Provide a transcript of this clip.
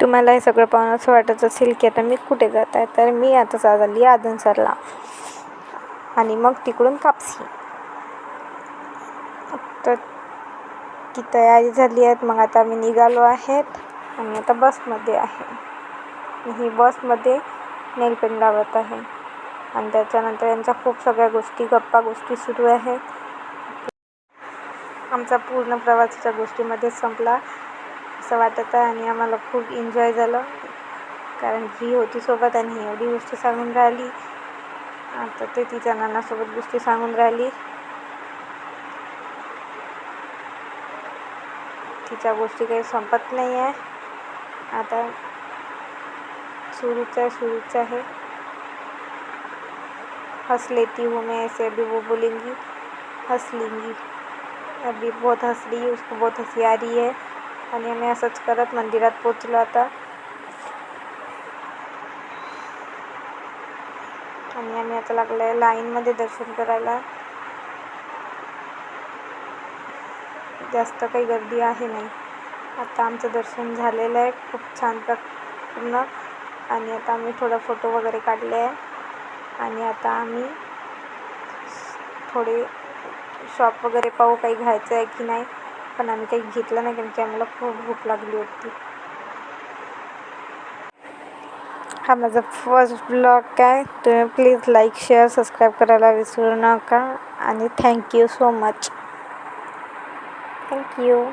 तुम्हाला हे सगळं पाहून असं वाटत असेल की आता मी कुठे जात आहे, तर मी आता चालली आदनसरला आणि मग तिकडून कापसी. तर ती तयारी झाली आहे. मग आता आम्ही निघालो आहेत आणि आता बसमध्ये आहे. ही बसमध्ये नेलपेंट लावत आहे आणि त्याच्यानंतर यांच्या खूप सगळ्या गप्पा गोष्टी सुरू आहेत. आमचा पूर्ण प्रवासाच्या गोष्टीमध्येच संपला असं वाटत आहे आणि आम्हाला खूप एन्जॉय झालं, कारण ही होती सोबत आणि ही एवढी गोष्टी सांगून राहिली. आता ते तिच्या नानासोबत गोष्टी सांगून राहिली. तिच्या गोष्टी काही संपत नाही आहे. आता सुरूच आहे. हंस लेती हूँ मैं ऐसे, अभी वो बोलेंगी हंस लेंगी. अभी बहुत हंस रही है, उसको बहुत हंसी आ रही है. आणि आम्ही असंच करत मंदिरात पोचलो आता. आणि आम्ही आता लागलो आहे लाईनमध्ये दर्शन करायला. जास्त काही गर्दी आहे नाही. आता आमचं दर्शन झालेलं आहे खूप छान पूर्ण. आणि आता आम्ही थोडा फोटो वगैरे काढले आहे आणि आता आम्ही थोडे शॉप वगैरे पाहू, काही घ्यायचं आहे की नाही. पण आम्ही काही घेतलं नाही कारण की आम्हाला खूप भूक लागली होती. हा माझा फर्स्ट ब्लॉग आहे. तुम्ही प्लीज लाईक, शेअर, सबस्क्राईब करायला विसरू नका आणि थँक्यू सो मच. थँक्यू.